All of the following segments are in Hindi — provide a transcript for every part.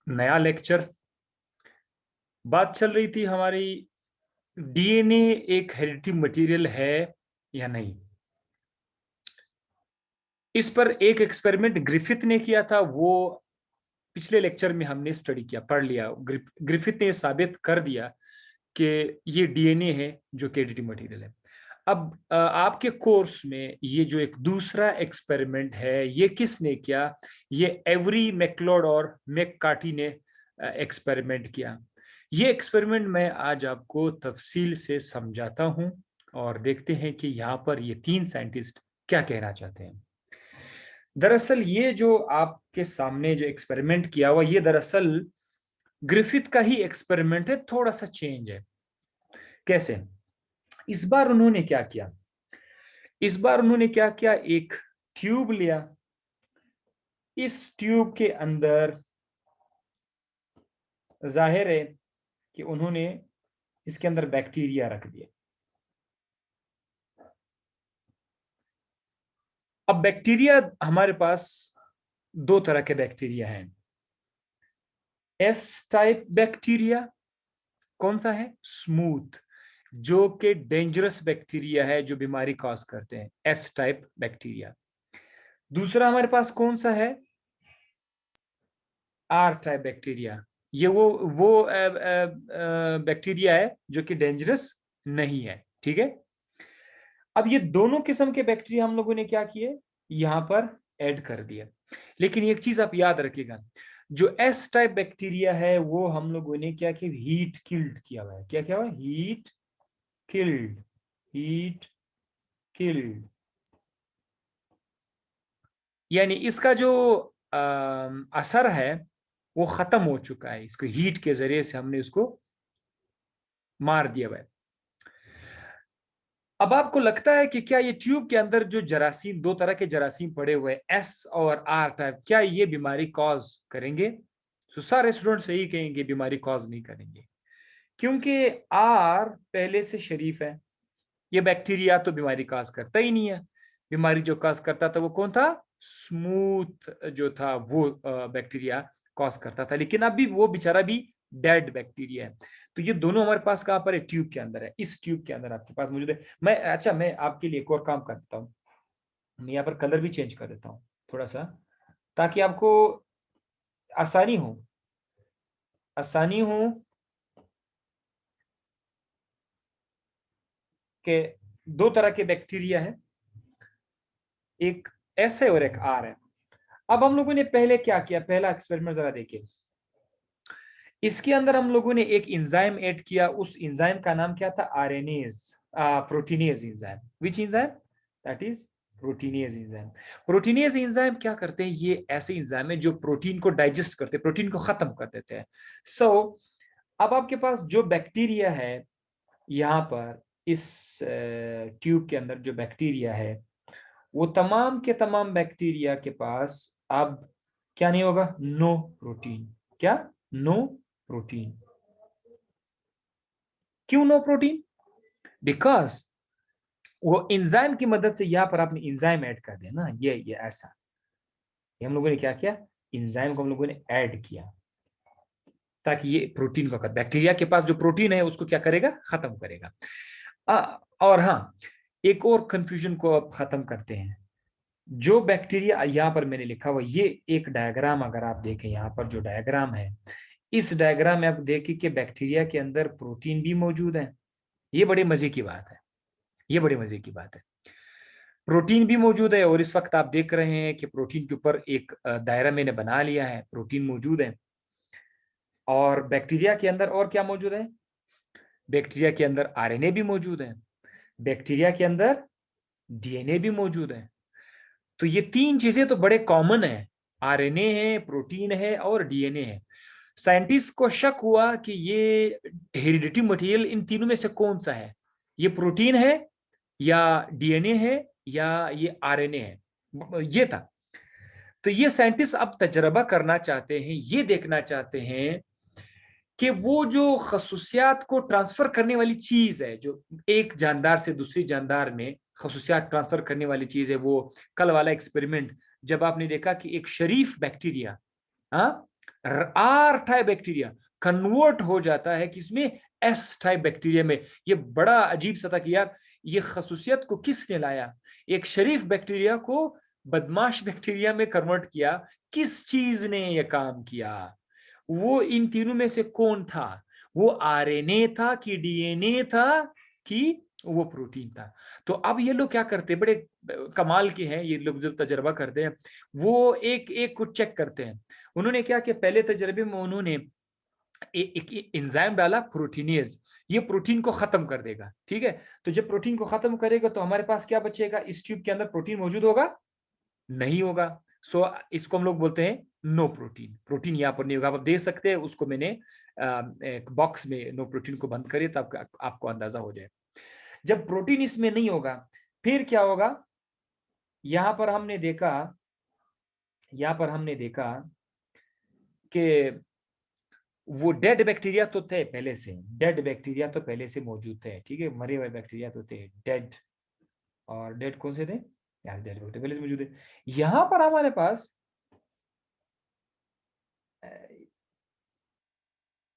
नया लेक्चर। बात चल रही थी हमारी, डीएनए एक हेरिडिटी मटेरियल है या नहीं। इस पर एक एक्सपेरिमेंट ग्रिफिथ ने किया था, वो पिछले लेक्चर में हमने स्टडी किया, पढ़ लिया। ग्रिफिथ ने साबित कर दिया कि ये डीएनए है जो कि हेरिडिटी मटेरियल है। अब आपके कोर्स में ये जो एक दूसरा एक्सपेरिमेंट है, ये किसने किया? ये एवरी मैकलोड और मैककार्टी ने एक्सपेरिमेंट किया। ये एक्सपेरिमेंट मैं आज आपको तफसील से समझाता हूं और देखते हैं कि यहाँ पर ये तीन साइंटिस्ट क्या कहना चाहते हैं। दरअसल ये जो आपके सामने जो एक्सपेरिमेंट किया हुआ, ये दरअसल ग्रिफिथ का ही एक्सपेरिमेंट है, थोड़ा सा चेंज है। कैसे? इस बार उन्होंने क्या किया? एक ट्यूब लिया। इस ट्यूब के अंदर जाहिर है कि उन्होंने इसके अंदर बैक्टीरिया रख दिया। अब बैक्टीरिया, हमारे पास दो तरह के बैक्टीरिया हैं। एस टाइप बैक्टीरिया कौन सा है? स्मूथ, जो कि डेंजरस बैक्टीरिया है, जो बीमारी कॉज करते हैं, एस टाइप बैक्टीरिया। दूसरा हमारे पास कौन सा है? R type bacteria. ये वो बैक्टीरिया है जो कि डेंजरस नहीं है। ठीक है। अब ये दोनों किस्म के बैक्टीरिया हम लोगों ने क्या किए, यहां पर ऐड कर दिया। लेकिन एक चीज आप याद रखिएगा, जो एस टाइप बैक्टीरिया है वो हम लोगों ने क्या किया? हीट किल्ड किया हुआ है। क्या क्या हुआ? Heat killed. हीट किल्ड, यानी इसका जो असर है वो खत्म हो चुका है। इसको हीट के जरिए से हमने उसको मार दिया हुआ है। अब आपको लगता है कि क्या ये ट्यूब के अंदर जो जरासीम, दो तरह के जरासीम पड़े हुए, एस और आर टाइप, क्या ये बीमारी कॉज करेंगे? तो सारे स्टूडेंट यही कहेंगे बीमारी कॉज नहीं करेंगे, क्योंकि आर पहले से शरीफ है। ये बैक्टीरिया तो बीमारी कॉज करता ही नहीं है। बीमारी जो कॉज करता था वो कौन था? स्मूथ जो था वो बैक्टीरिया कॉज करता था। लेकिन अभी वो बेचारा भी डेड बैक्टीरिया है। तो ये दोनों हमारे पास कहां पर है? ट्यूब के अंदर है। इस ट्यूब के अंदर आपके पास मौजूद है। मैं आपके लिए एक और काम कर देता हूँ। मैं यहाँ पर कलर भी चेंज कर देता हूँ थोड़ा सा, ताकि आपको आसानी हो। आसानी हो कि दो तरह के बैक्टीरिया है, एक एस है और एक आर है। अब हम लोगों ने पहले क्या किया? पहला एक्सपेरिमेंट जरा देखिए। इसके अंदर हम लोगों ने एक एंजाइम ऐड किया। उस एंजाइम का नाम क्या था? RNase, proteinase enzyme. Which enzyme? That is proteinase enzyme. Proteinase enzyme क्या करते हैं? ये ऐसे एंजाइम है जो प्रोटीन को डाइजेस्ट करते हैं, प्रोटीन को खत्म कर देते हैं। अब आपके पास जो बैक्टीरिया है, यहाँ पर इस ट्यूब के अंदर जो बैक्टीरिया है, वो तमाम के तमाम बैक्टीरिया के पास अब क्या नहीं होगा? No protein. क्या? No protein. क्यों नो प्रोटीन? बिकॉज वो एंजाइम की मदद से, यहां पर आपने एंजाइम ऐड कर दिया ना, ये ऐसा, ये हम लोगों ने क्या किया? एंजाइम को हम लोगों ने ऐड किया ताकि ये प्रोटीन को कर, बैक्टीरिया के पास जो प्रोटीन है उसको क्या करेगा? खत्म करेगा। और हाँ, एक और कंफ्यूजन को अब खत्म करते हैं। जो बैक्टीरिया यहां पर मैंने लिखा हुआ, ये एक डायग्राम अगर आप देखें, यहां पर जो डायग्राम है, इस डायग्राम में आप देखिए कि बैक्टीरिया के अंदर प्रोटीन भी मौजूद है। ये बड़े मजे की बात है। ये बड़े मजे की बात है। प्रोटीन भी मौजूद है और इस वक्त आप देख रहे हैं कि प्रोटीन के ऊपर एक दायरा मैंने बना लिया है, प्रोटीन मौजूद है। और बैक्टीरिया के अंदर और क्या मौजूद है? बैक्टीरिया के अंदर आरएनए भी मौजूद है। बैक्टीरिया के अंदर डीएनए भी मौजूद है। तो ये तीन चीजें तो बड़े कॉमन है। आरएनए है, प्रोटीन है और डीएनए है। साइंटिस्ट को शक हुआ कि ये हेरिडिटी मटेरियल इन तीनों में से कौन सा है? ये प्रोटीन है या डीएनए है या ये आरएनए है? ये था। तो ये साइंटिस्ट अब तजर्बा करना चाहते हैं, ये देखना चाहते हैं कि वो जो खसूसियात को ट्रांसफर करने वाली चीज है, जो एक जानदार से दूसरी जानदार में खसूसियात ट्रांसफर करने वाली चीज है, वो कल वाला एक्सपेरिमेंट जब आपने देखा कि एक शरीफ बैक्टीरिया, हाँ, आर टाइप बैक्टीरिया कन्वर्ट हो जाता है किसमें, एस टाइप बैक्टीरिया में। ये बड़ा अजीब सा था कि यार ये खसूसियत को किसने लाया, एक शरीफ बैक्टीरिया को बदमाश बैक्टीरिया में कन्वर्ट किया, किस चीज ने यह काम किया, वो इन तीनों में से कौन था, वो आरएनए था कि डीएनए था कि वो प्रोटीन था। तो अब ये लोग क्या करते हैं, बड़े कमाल के हैं ये लोग, जब तजर्बा करते हैं वो एक एक को चेक करते हैं। उन्होंने क्या किया, पहले तजर्बे में उन्होंने एक एंजाइम डाला प्रोटीनेज, ये प्रोटीन को खत्म कर देगा, ठीक है। तो जब प्रोटीन को खत्म करेगा तो हमारे पास क्या बचेगा, इस ट्यूब के अंदर प्रोटीन मौजूद होगा, नहीं होगा। सो इसको हम लोग बोलते हैं नो प्रोटीन, प्रोटीन यहाँ पर नहीं होगा। आप देख सकते हैं उसको मैंने एक बॉक्स में नो प्रोटीन को बंद करिए तब आपको अंदाजा हो जाए। जब प्रोटीन इसमें नहीं होगा फिर क्या होगा, यहां पर हमने देखा, यहां पर हमने देखा कि वो डेड बैक्टीरिया तो थे पहले से, डेड बैक्टीरिया तो पहले से मौजूद थे, ठीक है, मरे हुए बैक्टीरिया तो थे डेड। और डेड कौन से थे, यहाँ डेड बैक्टीरिया पहले से मौजूद है। यहां पर हमारे पास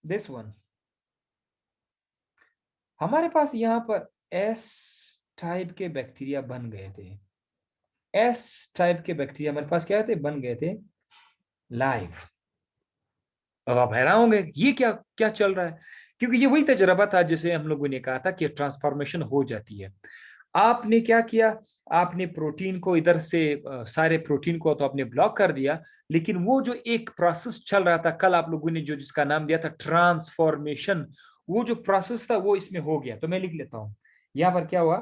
दिस वन, हमारे पास यहाँ पर एस टाइप के बैक्टीरिया बन गए थे, एस टाइप के बैक्टीरिया हमारे पास क्या थे, बन गए थे लाइव। अब आप हैरान होंगे ये क्या क्या चल रहा है, क्योंकि ये वही तजर्बा था जिसे हम लोगों ने कहा था कि ट्रांसफॉर्मेशन हो जाती है। आपने क्या किया, आपने प्रोटीन को इधर से सारे प्रोटीन को तो आपने ब्लॉक कर दिया, लेकिन वो जो एक प्रोसेस चल रहा था कल आप लोगों ने जो जिसका नाम दिया था ट्रांसफॉर्मेशन, वो जो प्रोसेस था वो इसमें हो गया। तो मैं लिख लेता हूं यहां पर क्या हुआ,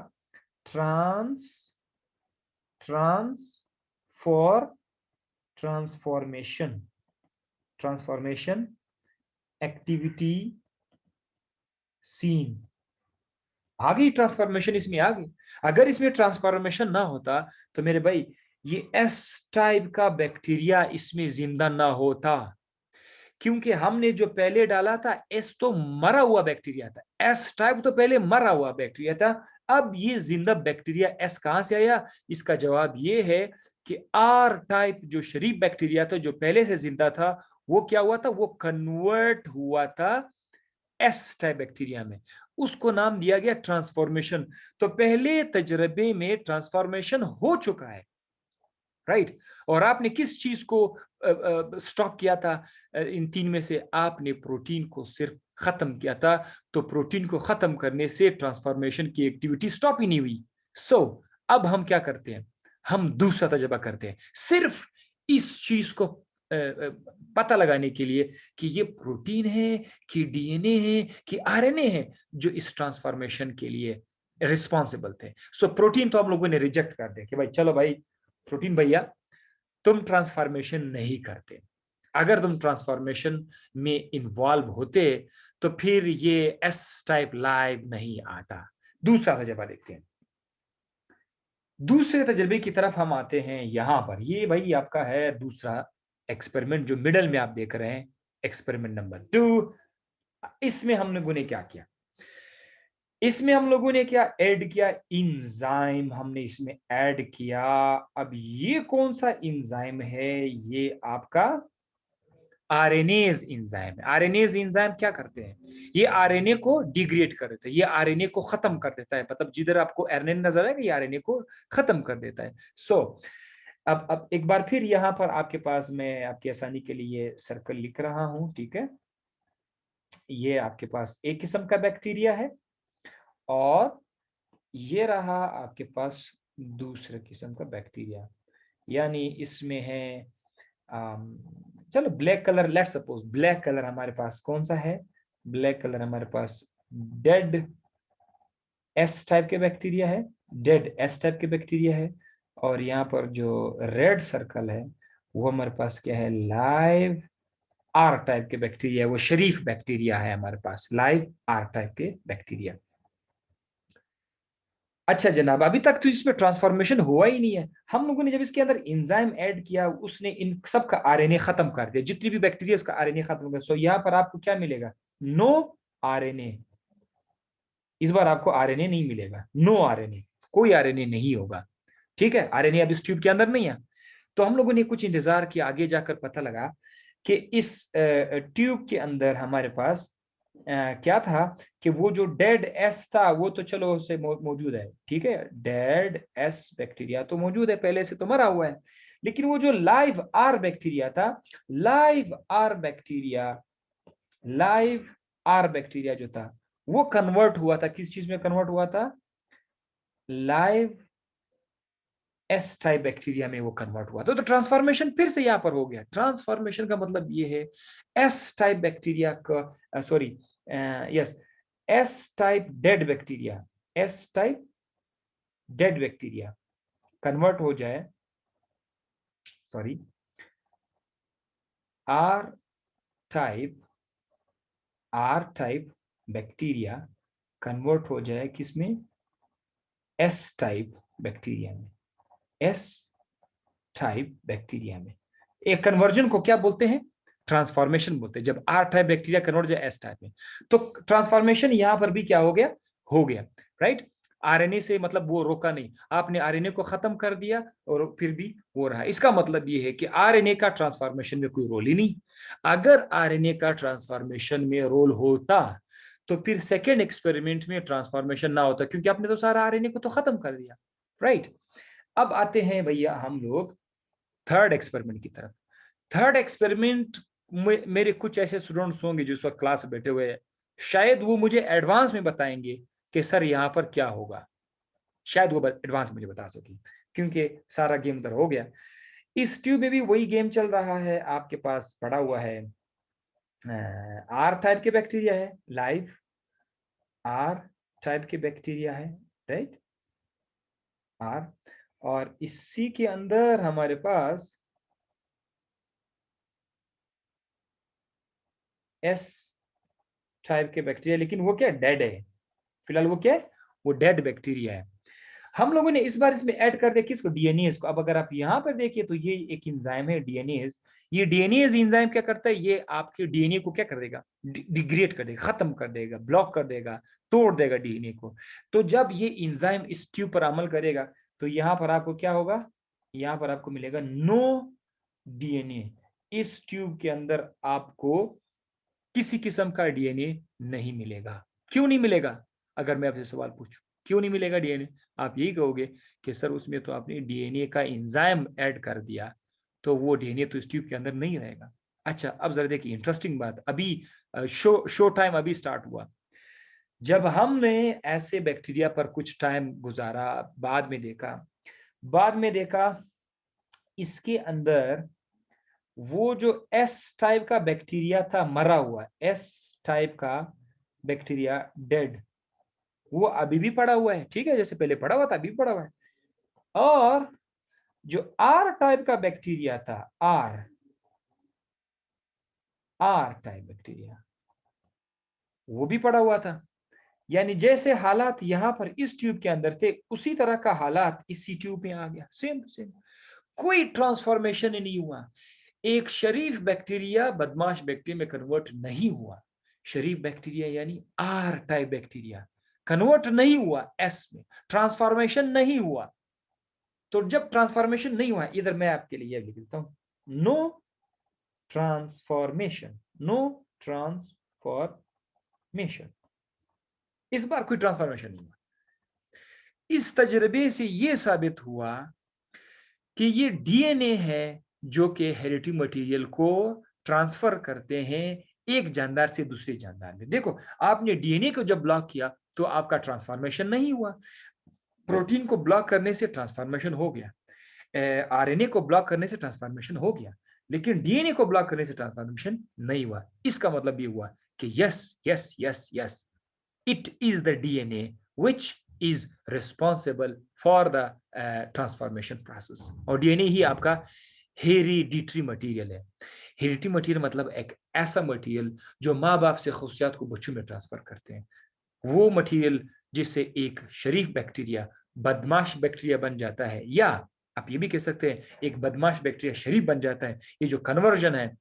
ट्रांसफॉर ट्रांसफॉर्मेशन, ट्रांसफॉर्मेशन एक्टिविटी सीन, आ गई ट्रांसफॉर्मेशन इसमें आ गई। अगर इसमें ट्रांसफॉर्मेशन ना होता तो मेरे भाई ये एस टाइप का बैक्टीरिया इसमें जिंदा ना होता, क्योंकि हमने जो पहले डाला था एस तो मरा हुआ बैक्टीरिया था, एस टाइप तो पहले मरा हुआ बैक्टीरिया था। अब ये जिंदा बैक्टीरिया एस कहां से आया, इसका जवाब ये है कि आर टाइप जो शरीफ बैक्टीरिया था जो पहले से जिंदा था, वो क्या हुआ था, वो कन्वर्ट हुआ था एस टाइप बैक्टीरिया में, उसको नाम दिया गया ट्रांसफॉर्मेशन। तो पहले तजर्बे में ट्रांसफॉर्मेशन हो चुका है, राइट। और आपने किस चीज को स्टॉप किया था, इन तीन में से आपने प्रोटीन को सिर्फ खत्म किया था। तो प्रोटीन को खत्म करने से ट्रांसफॉर्मेशन की एक्टिविटी स्टॉप ही नहीं हुई। सो अब हम क्या करते हैं, हम दूसरा तजर्बा करते हैं सिर्फ इस चीज को पता लगाने के लिए कि ये प्रोटीन है कि डीएनए है कि आरएनए है जो इस ट्रांसफॉर्मेशन के लिए रिस्पॉन्सिबल थे। सो प्रोटीन तो हम लोगों ने रिजेक्ट कर दिया कि भाई चलो भाई प्रोटीन भैया तुम ट्रांसफॉर्मेशन नहीं करते, अगर तुम ट्रांसफॉर्मेशन में इन्वॉल्व होते तो फिर ये एस टाइप लाइव नहीं आता। दूसरा तजर्बा देखते हैं, दूसरे तजर्बे की तरफ हम आते हैं। यहां पर ये भाई आपका है दूसरा एक्सपेरिमेंट जो मिडल में आप देख रहे हैं, एक्सपेरिमेंट नंबर 2। इसमें हम लोगों ने क्या किया, इसमें हम लोगों ने क्या ऐड किया, इंजाइम हमने इसमें ऐड किया। अब ये कौन सा इंजाइम है, ये आपका आरएनएज इंजाइम है। आरएनएज इंजाइम क्या करते हैं, ये आरएनए को डिग्रेड कर देता है, ये आरएनए को खत्म कर देता है, मतलब जिधर आपको आरएनए नजर आएगा ये आरएनए को खत्म कर देता है। सो अब एक बार फिर यहाँ पर आपके पास मैं आपकी आसानी के लिए सर्कल लिख रहा हूं, ठीक है। ये आपके पास एक किस्म का बैक्टीरिया है और ये रहा आपके पास दूसरे किस्म का बैक्टीरिया, यानी इसमें है चलो black colour, let suppose black colour हमारे पास कौन सा है, ब्लैक कलर हमारे पास डेड एस टाइप के बैक्टीरिया है, डेड एस टाइप के बैक्टीरिया है। और यहाँ पर जो रेड सर्कल है वो हमारे पास क्या है, लाइव आर टाइप के बैक्टीरिया, वो शरीफ बैक्टीरिया है हमारे पास, लाइव आर टाइप के बैक्टीरिया। अच्छा जनाब, अभी तक तो इसमें ट्रांसफॉर्मेशन हुआ ही नहीं है। हम लोगों ने जब इसके अंदर एंजाइम ऐड किया उसने इन सब का आरएनए खत्म कर दिया, जितनी भी बैक्टीरिया उसका आरएनए खत्म कर दिया। सो यहाँ पर आपको क्या मिलेगा, नो आरएनए। इस बार आपको आरएनए नहीं मिलेगा, नो आरएनए, कोई आरएनए नहीं होगा, ठीक है। आरएनए अब इस ट्यूब के अंदर नहीं है। तो हम लोगों ने कुछ इंतजार किया, आगे जाकर पता लगा कि इस ट्यूब के अंदर हमारे पास क्या था कि वो जो डेड एस था वो तो चलो से मौजूद है, ठीक है, डेड एस बैक्टीरिया तो मौजूद है, पहले से तो मरा हुआ है, लेकिन वो जो लाइव आर बैक्टीरिया था, live R bacteria, live R bacteria जो था वो कन्वर्ट हुआ था, किस चीज में कन्वर्ट हुआ था, लाइव एस टाइप बैक्टीरिया में वो कन्वर्ट हुआ था। तो ट्रांसफॉर्मेशन फिर से यहां पर हो गया। ट्रांसफॉर्मेशन का मतलब ये है एस टाइप बैक्टीरिया का, sorry, yes, S type dead bacteria, S type dead bacteria convert हो जाए, sorry, R type, R type bacteria convert हो जाए किसमें, एस टाइप बैक्टीरिया में, एस टाइप बैक्टीरिया में। एक कन्वर्जन को क्या बोलते हैं, ट्रांसफॉर्मेशन बोलते हैं। जब आर टाइप बैक्टीरिया कन्वर्ट जाए एस टाइप में, तो ट्रांसफॉर्मेशन यहां पर भी क्या हो गया, हो गया, राइट। आरएनए से मतलब वो रोका नहीं, आपने आरएनए को खत्म कर दिया और फिर भी हो रहा है। इसका मतलब ये है कि आरएनए का ट्रांसफॉर्मेशन में कोई रोल ही नहीं। अगर आरएनए का ट्रांसफॉर्मेशन में रोल होता तो फिर सेकेंड एक्सपेरिमेंट में ट्रांसफॉर्मेशन ना होता, क्योंकि आपने तो सारा आरएनए को तो खत्म कर दिया, राइट। अब आते हैं भैया हम लोग थर्ड एक्सपेरिमेंट की तरफ। थर्ड एक्सपेरिमेंट में मेरे कुछ ऐसे स्टूडेंट्स होंगे जो इस वक्त क्लास में बैठे हुए हैं, शायद वो मुझे एडवांस में बताएंगे कि सर यहाँ पर क्या होगा, शायद वो एडवांस मुझे बता सके, क्योंकि सारा गेम उधर हो गया। इस ट्यूब में भी वही गेम चल रहा है, आपके पास पड़ा हुआ है, आर टाइप के बैक्टीरिया है, लाइव आर टाइप के बैक्टीरिया है, राइट, आर, और इसी के अंदर हमारे पास एस टाइप के बैक्टीरिया, लेकिन वो क्या डेड है, फिलहाल वो क्या है, वो डेड बैक्टीरिया है। हम लोगों ने इस बार इसमें ऐड कर दिया किसको, डीएनएज को। अब अगर आप यहां पर देखिए तो ये एक एंजाइम है डीएनएज। ये डीएनएज एंजाइम क्या करता है, ये आपके डीएनए को क्या कर देगा, डिग्रेड कर देगा, खत्म कर देगा, ब्लॉक कर देगा, तोड़ देगा डीएनए को। तो जब ये एंजाइम इस ट्यूब पर अमल करेगा तो यहां पर आपको क्या होगा, यहां पर आपको मिलेगा नो डीएनए। इस ट्यूब के अंदर आपको किसी किस्म का डीएनए नहीं मिलेगा। क्यों नहीं मिलेगा, अगर मैं आपसे सवाल पूछूं क्यों नहीं मिलेगा डीएनए, आप यही कहोगे कि सर उसमें तो आपने डीएनए का एंजाइम ऐड कर दिया, तो वो डीएनए तो इस ट्यूब के अंदर नहीं रहेगा। अच्छा, अब जरा देखिए इंटरेस्टिंग बात, अभी शो टाइम अभी स्टार्ट हुआ। जब हमने ऐसे बैक्टीरिया पर कुछ टाइम गुजारा, बाद में देखा इसके अंदर वो जो एस टाइप का बैक्टीरिया था मरा हुआ, एस टाइप का बैक्टीरिया डेड, वो अभी भी पड़ा हुआ है, ठीक है, जैसे पहले पड़ा हुआ था अभी भी पड़ा हुआ है। और जो आर टाइप का बैक्टीरिया था, आर आर टाइप बैक्टीरिया, वो भी पड़ा हुआ था। यानी जैसे हालात यहां पर इस ट्यूब के अंदर थे, उसी तरह का हालात इसी ट्यूब में आ गया, सेम सेम, कोई ट्रांसफॉर्मेशन ही नहीं हुआ। एक शरीफ बैक्टीरिया बदमाश बैक्टीरिया में कन्वर्ट नहीं हुआ। शरीफ बैक्टीरिया यानी आर टाइप बैक्टीरिया कन्वर्ट नहीं हुआ एस में, ट्रांसफॉर्मेशन नहीं हुआ। तो जब ट्रांसफॉर्मेशन नहीं हुआ, इधर मैं आपके लिए लिख देता हूं, नो ट्रांसफॉर्मेशन, नो ट्रांसफॉर्मेशन, इस बार कोई ट्रांसफॉर्मेशन नहीं हुआ। इस तजर्बे से यह साबित हुआ कि ये डीएनए है जो कि हेरिडिटरी मटेरियल को ट्रांसफर करते हैं एक जानदार से दूसरे जानदार में। देखो, आपने डीएनए को जब ब्लॉक किया तो आपका ट्रांसफॉर्मेशन नहीं हुआ, प्रोटीन को ब्लॉक करने से ट्रांसफॉर्मेशन हो गया, आरएनए को ब्लॉक करने से ट्रांसफॉर्मेशन हो गया, लेकिन डीएनए को ब्लॉक करने से ट्रांसफॉर्मेशन नहीं हुआ। इसका मतलब ये हुआ कि yes yes yes yes, it is the DNA which is responsible for the transformation process। और डीएनए ही आपका हेरिडिटरी मटेरियल है। हेरिडिटरी मटेरियल मतलब एक ऐसा मटेरियल जो माँ बाप से खुशियात को बच्चों में ट्रांसफर करते हैं। वो मटेरियल जिससे एक शरीफ बैक्टीरिया बदमाश बैक्टीरिया बन जाता है, या आप ये भी कह सकते हैं एक बदमाश बैक्टीरिया शरीफ बन जाता है। ये जो कन्वर्जन है,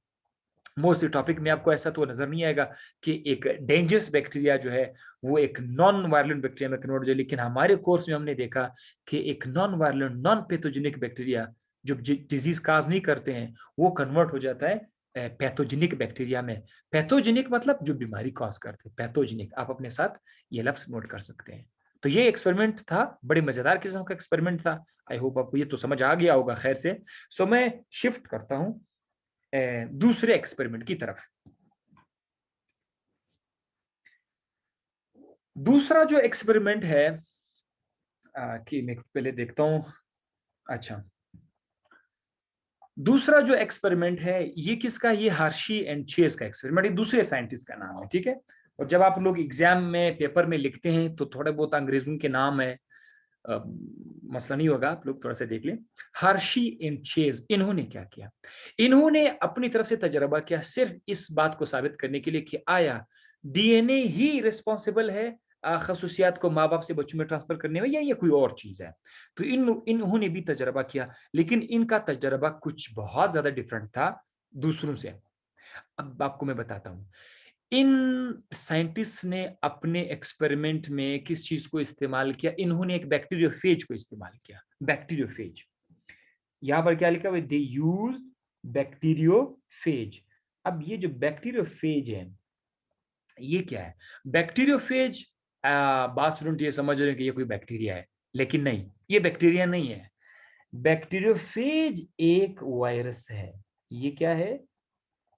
मोस्टली टॉपिक में आपको ऐसा तो नजर नहीं आएगा कि एक डेंजरस बैक्टीरिया जो है वो एक नॉन वायलेंट बैक्टीरिया में कन्वर्ट हो जाए, लेकिन हमारे कोर्स में हमने देखा कि एक non violent non pathogenic bacteria जो डिजीज काज नहीं करते हैं वो कन्वर्ट हो जाता है पैथोजेनिक बैक्टीरिया में, पैथोजेनिक मतलब जो बीमारी कॉज करते, पैथोजेनिक आप अपने साथ ये लफ्ज नोट कर सकते हैं। तो ये एक्सपेरिमेंट था, बड़े मजेदार किस्म का एक्सपेरिमेंट था। आई होप आपको ये तो समझ आ गया होगा खैर से। सो मैं शिफ्ट करता हूं दूसरे एक्सपेरिमेंट की तरफ। दूसरा जो एक्सपेरिमेंट है कि मैं पहले देखता हूं। अच्छा, दूसरा जो एक्सपेरिमेंट है ये किसका, ये हार्शी एंड चेस का एक्सपेरिमेंट, ये दूसरे साइंटिस्ट का नाम है, ठीक है। और जब आप लोग एग्जाम में पेपर में लिखते हैं तो थोड़े बहुत अंग्रेजों के नाम है, मसला नहीं होगा, आप लोग थोड़ा सा देख लें। हार्शी एंड चेज, इन्होंने क्या किया, इन्होंने अपनी तरफ से तजर्बा किया सिर्फ इस बात को साबित करने के लिए कि आया डीएनए ही रिस्पॉन्सिबल है खसूसियात को माँ बाप से बच्चों में ट्रांसफर करने में, या ये कोई और चीज है। तो इन्होंने भी तजर्बा किया, लेकिन इनका तजर्बा कुछ बहुत ज्यादा डिफरेंट था दूसरों से। अब आपको मैं बताता हूं, इन साइंटिस्ट ने अपने एक्सपेरिमेंट में किस चीज को इस्तेमाल किया, इन्होंने एक बैक्टीरियोफेज को इस्तेमाल किया। बैक्टीरियोफेज, यहां पर क्या लिखा हुआ, दे यूज बैक्टीरियोफेज। अब ये जो बैक्टीरियोफेज है ये क्या है, बैक्टीरियोफेज, बात स्टूडेंट ये समझ रहे हैं कि ये कोई बैक्टीरिया है, लेकिन नहीं, ये बैक्टीरिया नहीं है। बैक्टीरियोफेज एक वायरस है। ये क्या है,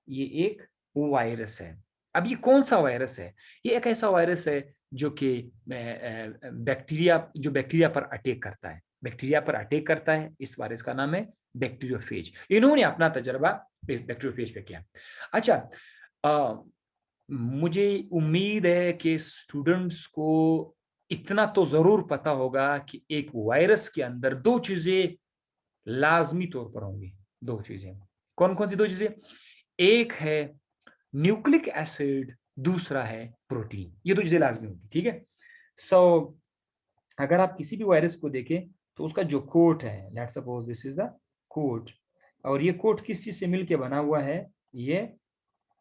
ये एक वायरस है। अब ये कौन सा वायरस है, ये एक ऐसा वायरस है जो कि बैक्टीरिया पर अटैक करता है, बैक्टीरिया पर अटैक करता है। इस वायरस का नाम है बैक्टीरियोफेज। इन्होंने अपना तजर्बा इस बैक्टीरियोफेज पे किया। अच्छा, मुझे उम्मीद है कि स्टूडेंट्स को इतना तो जरूर पता होगा कि एक वायरस के अंदर दो चीजें लाजमी तौर पर होंगी। दो चीजें, कौन कौन सी दो चीजें, एक है न्यूक्लिक एसिड, दूसरा है प्रोटीन। ये दो चीजें लाजमी होंगी, ठीक है। सो अगर आप किसी भी वायरस को देखें तो उसका जो कोट है, let's suppose this is the coat, और ये कोट किस चीज से मिलकर बना हुआ है, ये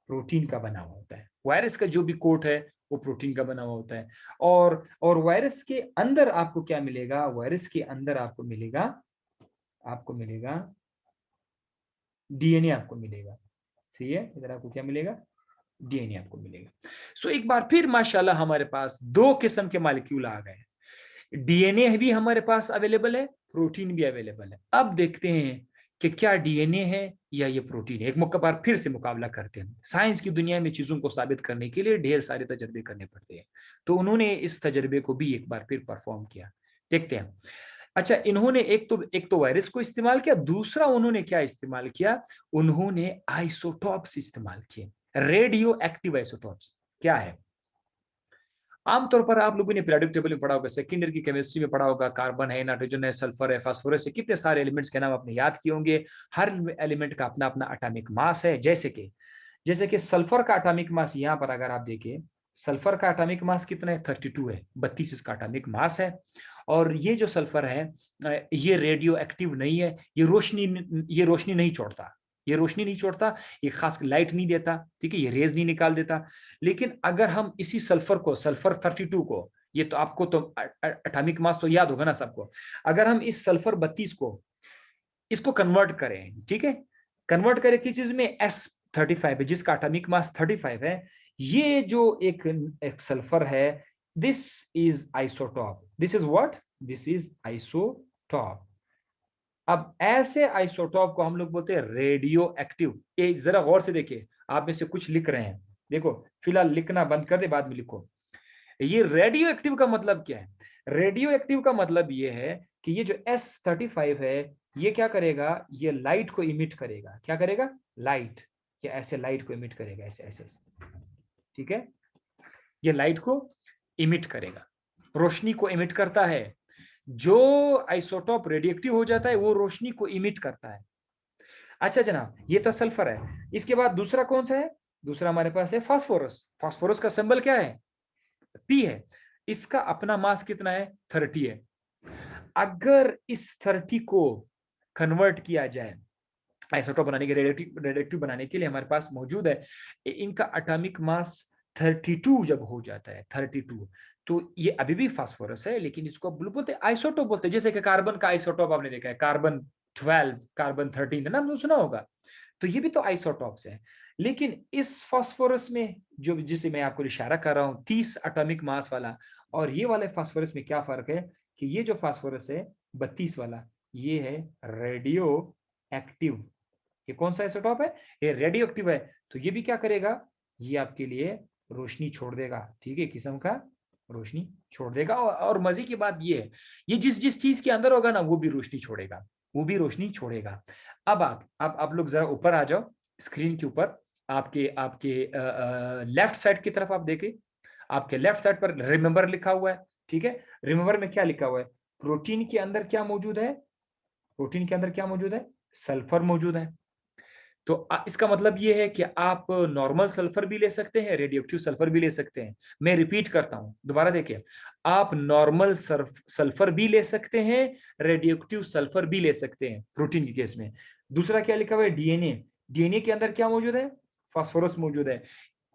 प्रोटीन का बना हुआ होता है। वायरस का जो भी कोट है वो प्रोटीन का बना हुआ होता है। और वायरस के अंदर आपको क्या मिलेगा, वायरस के अंदर आपको मिलेगा डीएनए, आपको मिलेगा। सही है, इधर आपको क्या मिलेगा, डीएनए आपको मिलेगा। सो एक बार फिर माशाल्लाह हमारे पास दो किस्म के मॉलिक्यूल आ गए, डीएनए भी हमारे पास अवेलेबल है, प्रोटीन भी अवेलेबल है। अब देखते हैं कि क्या डीएनए है या ये प्रोटीन है। एक बार फिर से मुकाबला करते हैं। साइंस की दुनिया में चीजों को साबित करने के लिए ढेर सारे तजर्बे करने पड़ते हैं, तो उन्होंने इस तजर्बे को भी एक बार फिर परफॉर्म किया। देखते हैं। अच्छा, इन्होंने एक तो वायरस को इस्तेमाल किया, दूसरा उन्होंने क्या इस्तेमाल किया, उन्होंने आइसोटॉप्स इस्तेमाल किए। रेडियो एक्टिव आइसोटॉप्स क्या है, आमतौर पर आप लोगों ने पीरियोडिक टेबल में पढ़ा होगा, सेकेंड ईयर की केमिस्ट्री में पढ़ा होगा, कार्बन है, नाइट्रोजन है, सल्फर है, फास्फोरस है, कितने सारे एलिमेंट्स के नाम आपने याद किए होंगे। हर एलिमेंट का अपना अपना एटॉमिक मास है। जैसे कि सल्फर का एटॉमिक मास, यहां पर अगर आप देखें, सल्फर का एटॉमिक मास कितना है, 32 है, 32 इसका एटॉमिक मास है। और ये जो सल्फर है ये रेडियो एक्टिव नहीं है, ये रोशनी नहीं छोड़ता, ये रोशनी नहीं छोड़ता, ये खास लाइट नहीं देता, ठीक है, ये रेज नहीं निकाल देता। लेकिन अगर हम इसी सल्फर 32 को, ये तो आपको तो एटॉमिक मास तो याद होगा ना सबको, अगर हम इस सल्फर 32 को इसको कन्वर्ट करें, ठीक है, कन्वर्ट करें किस चीज में, S35 है, जिसका एटॉमिक मास 35 है। ये जो एक सल्फर है, this is isotope, this is what, this is isotope. अब ऐसे आइसोटॉप को हम लोग बोलते हैं रेडियो एक्टिव। ये जरा गौर से देखिए, आप में से कुछ लिख रहे हैं, देखो फिलहाल लिखना बंद कर दे, बाद में लिखो। ये रेडियो एक्टिव का मतलब क्या है, रेडियो एक्टिव का मतलब ये है कि ये जो S35 है, ये क्या करेगा, ये लाइट को इमिट करेगा। क्या करेगा, लाइट, ये ऐसे लाइट को इमिट करेगा, ऐसे ऐसे, ठीक है, ये लाइट को इमिट करेगा, रोशनी को इमिट करता है। जो आइसोटॉप रेडियोएक्टिव हो जाता है वो रोशनी को इमिट करता है। अच्छा जनाब, ये तो सल्फर है। इसके बाद दूसरा कौन सा है, दूसरा हमारे पास है फास्फोरस। फास्फोरस का सिंबल क्या है, P है। इसका अपना मास कितना है, 30 है। अगर इस 30 को कन्वर्ट किया जाए आइसोटोप बनाने के, रेडियोएक्टिव बनाने के लिए हमारे पास मौजूद है, इनका एटॉमिक मास 32 जब हो जाता है, 32, तो ये अभी भी फास्फोरस है, लेकिन इसको बोलते हैं आइसोटोप बोलते हैं। जैसे कि कार्बन का आइसोटोप आपने देखा है, कार्बन 12, कार्बन 13 है ना, सुना होगा। तो ये भी तो आइसोटॉप्स है। लेकिन इस फास्फोरस में जो, जिसे मैं आपको इशारा कर रहा हूं 30 एटॉमिक मास वाला, और ये वाले फास्फोरस में क्या फर्क है कि ये जो फास्फोरस है 32 वाला, ये है रेडियो एक्टिव। ये कौन सा आइसोटॉप है? ये रेडियो एक्टिव है। तो ये भी क्या करेगा, ये आपके लिए रोशनी छोड़ देगा, ठीक है, किस्म का रोशनी छोड़ देगा। और मजे की बात ये है, ये जिस जिस चीज के अंदर होगा ना वो भी रोशनी छोड़ेगा, वो भी रोशनी छोड़ेगा। अब आप लोग जरा ऊपर आ जाओ स्क्रीन के ऊपर, आपके आपके लेफ्ट साइड की तरफ आप देखें। आपके लेफ्ट साइड पर रिमेंबर लिखा हुआ है, ठीक है। रिमेंबर में क्या लिखा हुआ है? प्रोटीन के अंदर क्या मौजूद है? प्रोटीन के अंदर क्या मौजूद है? सल्फर मौजूद है। तो इसका मतलब ये है कि आप नॉर्मल सल्फर भी ले सकते हैं, रेडियो एक्टिव सल्फर भी ले सकते हैं। मैं रिपीट करता हूं, दोबारा देखिए, आप नॉर्मल सल्फर भी ले सकते हैं, रेडियो एक्टिव सल्फर भी ले सकते हैं प्रोटीन के केस में। दूसरा क्या लिखा हुआ है? डीएनए। डीएनए के अंदर क्या मौजूद है? फास्फोरस मौजूद है।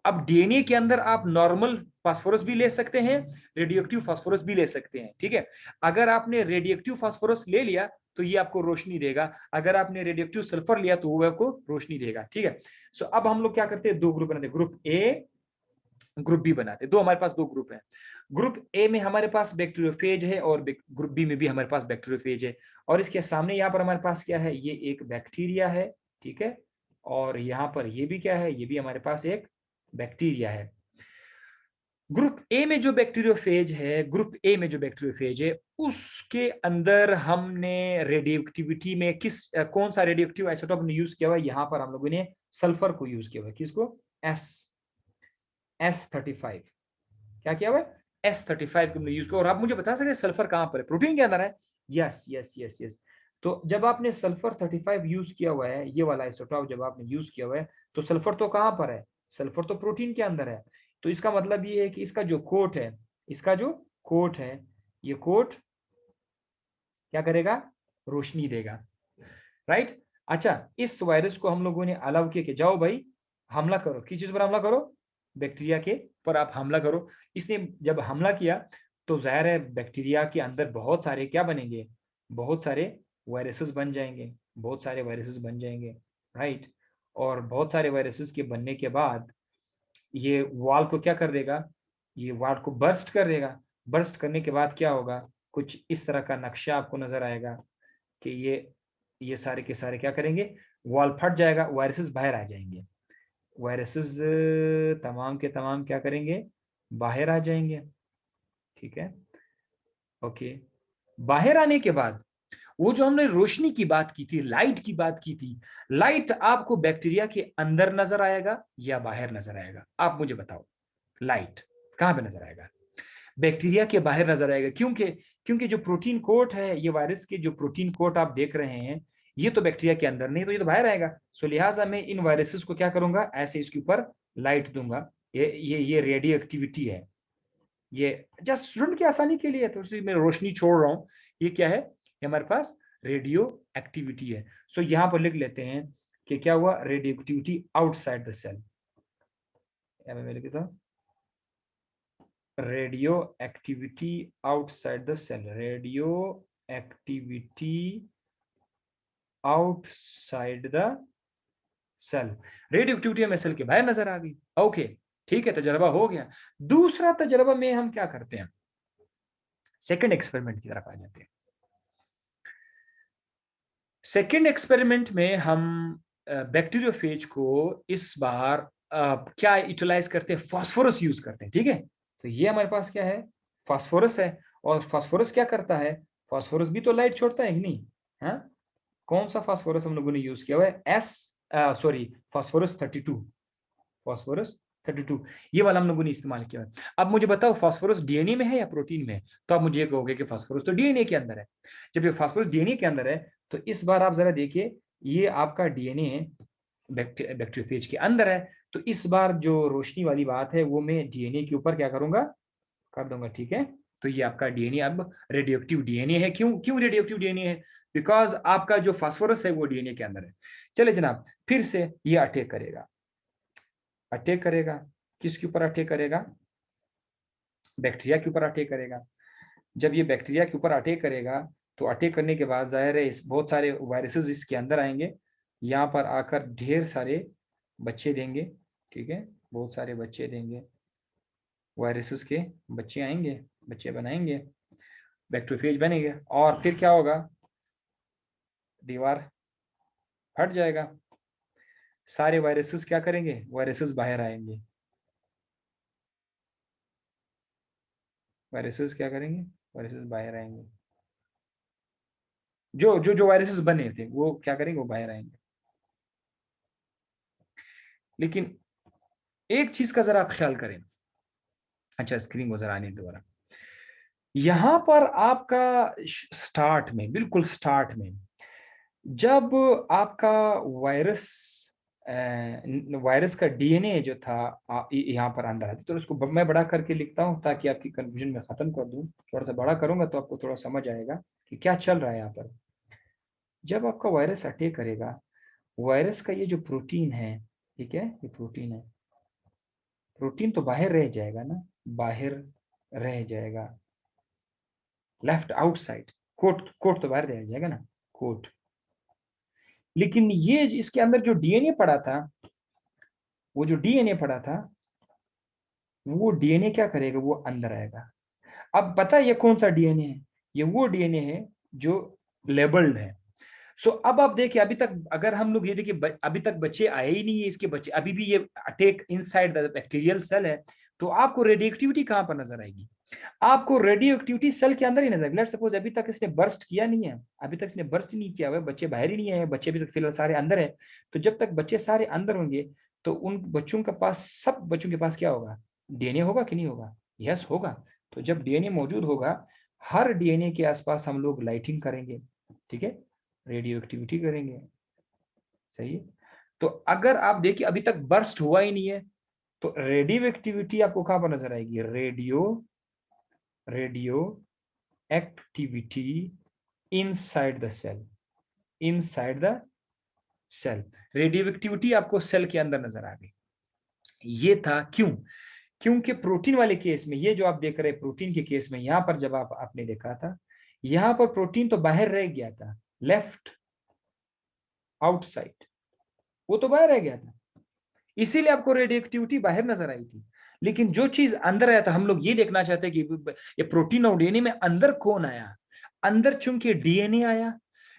अब डीएनए के अंदर आप नॉर्मल फास्फोरस भी ले सकते हैं, रेडियोएक्टिव फास्फोरस भी ले सकते हैं, ठीक है। अगर आपने रेडियोएक्टिव फास्फोरस ले लिया तो ये आपको रोशनी देगा, अगर आपने रेडियोएक्टिव सल्फर लिया तो वो आपको रोशनी देगा, ठीक है। सो अब हम लोग क्या करते हैं, दो ग्रुप बनाते हैं, ग्रुप ए, ग्रुप बी बनाते हैं। दो, हमारे पास दो ग्रुप है। ग्रुप ए में हमारे पास बैक्टीरियोफेज है और ग्रुप बी में भी हमारे पास बैक्टीरियोफेज है। और इसके सामने यहाँ पर हमारे पास क्या है? ये एक बैक्टीरिया है, ठीक है। और यहाँ पर ये भी क्या है? ये भी हमारे पास एक बैक्टीरिया है। ग्रुप ए में जो बैक्टीरियोफेज है, ग्रुप ए में जो बैक्टीरियोफेज है, उसके अंदर हमने रेडियो एक्टिविटी में कौन सा रेडियो एक्टिव आइसोटोप ने यूज किया हुआ है? यहां पर हम लोगों ने सल्फर को यूज किया हुआ है। किसको? S35। क्या किया हुआ है? S35 को हमने यूज किया। और आप मुझे बता सकते हैं सल्फर कहां पर है? प्रोटीन के अंदर है। Yes yes yes yes. तो जब आपने सल्फर 35 यूज किया हुआ है, ये वाला आइसोटोप जब आपने यूज किया हुआ है, तो सल्फर तो कहां पर है? सल्फर तो प्रोटीन के अंदर है। तो इसका मतलब ये है कि इसका जो कोट है, इसका जो कोट है, ये कोट क्या करेगा? रोशनी देगा, राइट। अच्छा, इस वायरस को हम लोगों ने अलाउ किया कि जाओ भाई हमला करो। किस चीज पर हमला करो? बैक्टीरिया के पर आप हमला करो। इसने जब हमला किया तो जाहिर है बैक्टीरिया के अंदर बहुत सारे क्या बनेंगे? बहुत सारे वायरसेस बन जाएंगे, बहुत सारे वायरसेस बन जाएंगे, राइट। और बहुत सारे वायरसेस के बनने के बाद ये वॉल को क्या कर देगा? ये वॉल को बर्स्ट कर देगा। बर्स्ट करने के बाद क्या होगा? कुछ इस तरह का नक्शा आपको नजर आएगा कि ये सारे के सारे क्या करेंगे? वॉल फट जाएगा, वायरसेस बाहर आ जाएंगे। वायरसेस तमाम के तमाम क्या करेंगे? बाहर आ जाएंगे, ठीक है, ओके। बाहर आने के बाद वो जो हमने रोशनी की बात की थी, लाइट की बात की थी, लाइट आपको बैक्टीरिया के अंदर नजर आएगा या बाहर नजर आएगा? आप मुझे बताओ, लाइट कहां पे नजर आएगा? बैक्टीरिया के बाहर नजर आएगा। क्योंकि क्योंकि जो प्रोटीन कोट है, ये वायरस के जो प्रोटीन कोट आप देख रहे हैं, ये तो बैक्टीरिया के अंदर नहीं, तो ये तो बाहर आएगा। सो लिहाजा मैं इन वायरसेस को क्या करूंगा? ऐसे इसके ऊपर लाइट दूंगा। ये रेडियो एक्टिविटी है। ये जस्ट स्टूडेंट की आसानी के लिए थोड़ी सी मैं रोशनी छोड़ रहा हूँ। ये क्या है? ये हमारे पास रेडियो एक्टिविटी है। सो यहां पर लिख लेते हैं कि क्या हुआ? Radioactivity outside the cell. मैं लिखता हूँ radioactivity outside the cell, radioactivity outside the cell. Radioactivity हमें सेल के बाहर नजर आ गई, ओके, ठीक है, तजर्बा हो गया। दूसरा तजर्बा में हम क्या करते हैं? सेकंड एक्सपेरिमेंट की तरफ आ जाते हैं। सेकंड एक्सपेरिमेंट में हम बैक्टीरियोफेज को इस बार क्या यूटिलाइज करते हैं? फास्फोरस यूज करते हैं, ठीक है। तो ये हमारे पास क्या है? फास्फोरस है। और फास्फोरस क्या करता है? फास्फोरस भी तो लाइट छोड़ता है कि नहीं? हाँ, कौन सा फास्फोरस हम लोगों ने यूज किया हुआ है? फास्फोरस 32। फास्फोरस 32 ये वाला हम लोगों ने इस्तेमाल किया है। अब मुझे बताओ फास्फोरस डीएनए में है या प्रोटीन में है? तो आप मुझे कहोगे कि फास्फोरस तो डीएनए के अंदर है। जब ये फास्फोरस डीएनए के अंदर है तो इस बार आप जरा देखिए, ये आपका डीएनए बैक्टीरियोफेज के अंदर है। तो इस बार जो रोशनी वाली बात है वो मैं डीएनए के ऊपर क्या करूंगा? कर दूंगा, ठीक है। तो ये आपका डीएनए अब रेडियोएक्टिव डीएनए है। क्यों क्यों रेडियोएक्टिव डीएनए है? बिकॉज आपका जो फास्फोरस है वो डीएनए के अंदर है। चले जनाब, फिर से ये अटैक करेगा। अटैक करेगा किसके ऊपर? अटैक करेगा बैक्टीरिया के ऊपर अटैक करेगा। जब ये बैक्टीरिया के ऊपर अटैक करेगा तो अटैक करने के बाद जाहिर है बहुत सारे वायरसेस इसके अंदर आएंगे। यहाँ पर आकर ढेर सारे बच्चे देंगे, ठीक है, बहुत सारे बच्चे देंगे, वायरसेस के बच्चे आएंगे, बच्चे बनाएंगे, बैक्टीरियोफेज बनेंगे, और फिर क्या होगा, दीवार फट जाएगा, सारे वायरसेस क्या करेंगे, वायरसेस बाहर आएंगे, वायरसेस क्या करेंगे, वायरसेस बाहर आएंगे, जो जो जो वायरसेस बने थे वो क्या करेंगे, वो बाहर आएंगे। लेकिन एक चीज का जरा आप ख्याल करें, अच्छा स्क्रीन को जरा आने दोबारा, यहां पर आपका स्टार्ट में, बिल्कुल स्टार्ट में, जब आपका वायरस वायरस का डीएनए जो था यहाँ पर अंदर है, तो उसको मैं बड़ा करके लिखता हूँ ताकि आपकी कंफ्यूजन में खत्म कर दूं, थोड़ा सा बड़ा करूंगा तो आपको थोड़ा समझ आएगा कि क्या चल रहा है यहाँ पर। जब आपका वायरस अटैक करेगा, वायरस का ये जो प्रोटीन है, ठीक है, ये प्रोटीन है, प्रोटीन तो बाहर रह जाएगा ना, बाहर रह जाएगा, लेफ्ट आउटसाइड, कोट कोट तो बाहर रह जाएगा ना, कोट। लेकिन ये इसके अंदर जो डीएनए पड़ा था, वो जो डीएनए पड़ा था, वो डीएनए क्या करेगा, वो अंदर आएगा। अब पता है ये कौन सा डीएनए है, ये वो डीएनए है जो लेबल्ड है। सो अब आप देखिए, अभी तक अगर हम लोग ये देखिए, अभी तक बच्चे आए ही नहीं है, इसके बच्चे अभी भी ये attack inside the bacterial cell है, तो आपको रेडियो एक्टिविटी कहां पर नजर आएगी, आपको रेडियो एक्टिविटी सेल के अंदर ही नजर आएगी। लेट्स सपोज अभी तक इसने बर्स्ट किया नहीं है, अभी तक इसने बर्स्ट नहीं किया हुआ है, बच्चे बाहर ही नहीं आए, बच्चे अभी तक फिलहाल सारे अंदर है। तो जब तक बच्चे सारे अंदर होंगे, तो उन बच्चों के पास, सब बच्चों के पास क्या होगा, डीएनए होगा कि नहीं होगा, यस होगा। तो जब डीएनए मौजूद होगा, हर डीएनए के आसपास हम लोग लाइटिंग करेंगे, ठीक है, रेडियो एक्टिविटी करेंगे, सही है। तो अगर आप देखिए अभी तक बर्स्ट हुआ ही नहीं है, तो रेडियो एक्टिविटी आपको कहां पर नजर आएगी, radio radioactivity inside the cell, inside the cell, radioactivity आपको सेल के अंदर नजर आ गई। ये था क्यों, क्योंकि प्रोटीन वाले केस में, ये जो आप देख रहे हैं प्रोटीन के केस में, यहां पर जब आपने देखा था, यहां पर प्रोटीन तो बाहर रह गया था, लेफ्ट आउटसाइड, वो तो बाहर रह गया था, इसीलिए आपको रेडियो एक्टिविटी बाहर नजर आई थी। लेकिन जो चीज अंदर आया था, हम लोग ये देखना चाहते हैं कि ये प्रोटीन और डीएनए में अंदर कौन आया, अंदर चूंकि डीएनए आया।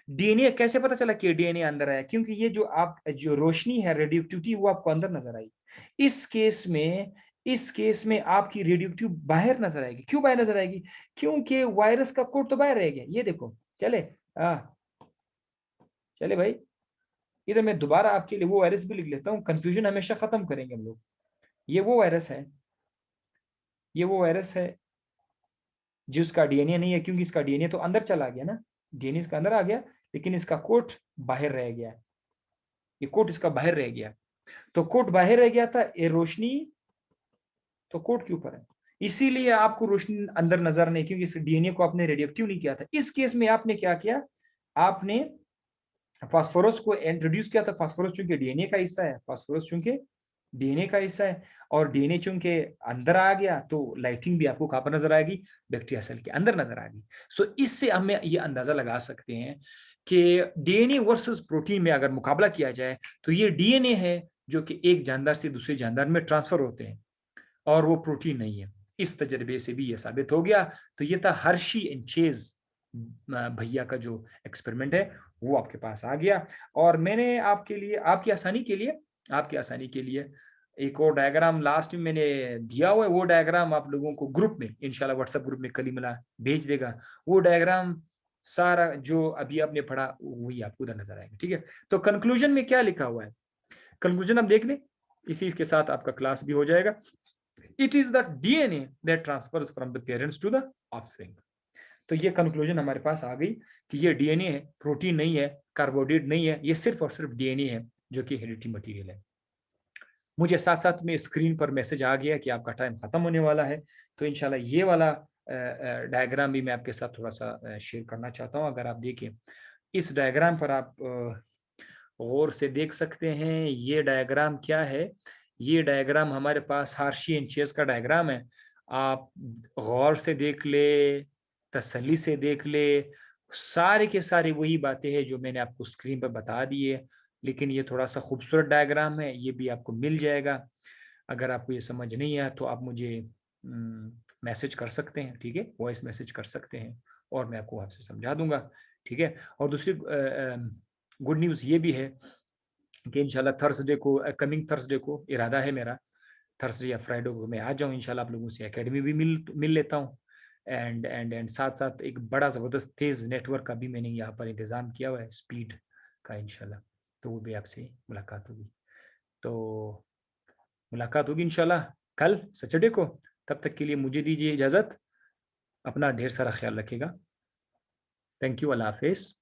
डीएनए कैसे पता चला कि डीएनए अंदर आया, क्योंकि ये जो आप जो रोशनी है रेडियोएक्टिविटी, वो आपको अंदर नजर आई। इस केस में, इस केस में आपकी रेडियोएक्टिव बाहर नजर आएगी। क्यों बाहर नजर आएगी, क्योंकि वायरस का कोड तो बाहर रह गया। ये देखो, चले चले भाई, इधर मैं दोबारा आपके लिए वो वायरस भी लिख लेता हूँ, कंफ्यूजन हमेशा खत्म करेंगे हम लोग। ये वो वायरस है, ये वो वायरस है जिसका डीएनए नहीं है, क्योंकि इसका डीएनए तो अंदर चला गया ना, डीएनए इसका अंदर आ गया, लेकिन इसका कोट बाहर रह गया, ये कोट इसका बाहर रह गया। तो कोट बाहर रह गया था, ये रोशनी तो कोट के ऊपर है, इसीलिए आपको रोशनी अंदर नजर नहीं, क्योंकि इस डीएनए को आपने रेडियोएक्टिव नहीं किया था। इस केस में आपने क्या किया, आपने फास्फोरस को इंट्रोड्यूस किया था। फास्फोरस चूंकि डीएनए का हिस्सा है, फास्फोरस चूंकि डीएनए का हिस्सा है, और डीएनए चूंकि अंदर आ गया, तो लाइटिंग भी आपको कहां पर नजर आएगी, बैक्टीरिया सेल के अंदर नजर आएगी। सो इससे हमें ये अंदाजा लगा सकते हैं कि डीएनए वर्सेस प्रोटीन में अगर मुकाबला किया जाए, तो ये डीएनए है जो कि एक जानदार से दूसरे जानदार में ट्रांसफर होते हैं, और वो प्रोटीन नहीं है। इस तजर्बे से भी ये साबित हो गया। तो ये था हर्शी एंड चेज भैया का जो एक्सपेरिमेंट है, वो आपके पास आ गया। और मैंने आपके लिए, आपकी आसानी के लिए, आपकी आसानी के लिए एक और डायग्राम लास्ट में मैंने दिया हुआ है। वो डायग्राम आप लोगों को ग्रुप में, इंशाल्लाह व्हाट्सएप ग्रुप में कलीमुल्लाह भेज देगा। वो डायग्राम सारा जो अभी आपने पढ़ा वही आपको उधर नजर आएगा, ठीक है। तो कंक्लूजन में क्या लिखा हुआ है, कंक्लूजन आप देख लें, इसी के साथ आपका क्लास भी हो जाएगा। It is the DNA that transfers from the parents to the offspring. तो ये कंक्लूजन हमारे पास आ गई कि ये डीएनए है, प्रोटीन नहीं है, कार्बोहाइड्रेट नहीं है, ये सिर्फ और सिर्फ डीएनए है जो कि हेरिडिटरी मटेरियल है। मुझे साथ साथ में स्क्रीन पर मैसेज आ गया कि आपका टाइम खत्म होने वाला है, तो इंशाल्लाह ये वाला डायग्राम भी मैं आपके साथ थोड़ा सा शेयर करना चाहता हूँ। अगर आप देखें, इस डायग्राम पर आप गौर से देख सकते हैं, ये डायग्राम क्या है, ये डायग्राम हमारे पास हार्शी एंड चेस का डायग्राम है। आप गौर से देख ले, तसल्ली से देख ले, सारे के सारे वही बातें हैं जो मैंने आपको स्क्रीन पर बता दी है। लेकिन ये थोड़ा सा खूबसूरत डायग्राम है, ये भी आपको मिल जाएगा। अगर आपको ये समझ नहीं आया तो आप मुझे मैसेज कर सकते हैं, ठीक है, वॉइस मैसेज कर सकते हैं और मैं आपको आपसे समझा दूंगा, ठीक है। और दूसरी गुड न्यूज़ ये भी है कि इंशाल्लाह थर्सडे को, कमिंग थर्सडे को इरादा है मेरा, थर्सडे या फ्राइडे को मैं आ जाऊँ इंशाल्लाह, आप लोगों से एकेडमी भी मिल लेता हूँ। एंड साथ साथ एक बड़ा ज़बरदस्त तेज़ नेटवर्क का भी मैंने यहाँ पर इंतज़ाम किया हुआ है, स्पीड का इंशाल्लाह, तो वो भी आपसे मुलाकात होगी। तो मुलाकात होगी इंशाल्लाह कल सैटरडे को। तब तक के लिए मुझे दीजिए इजाज़त। अपना ढेर सारा ख्याल रखिएगा। Thank you. अल्लाह हाफ़िज़।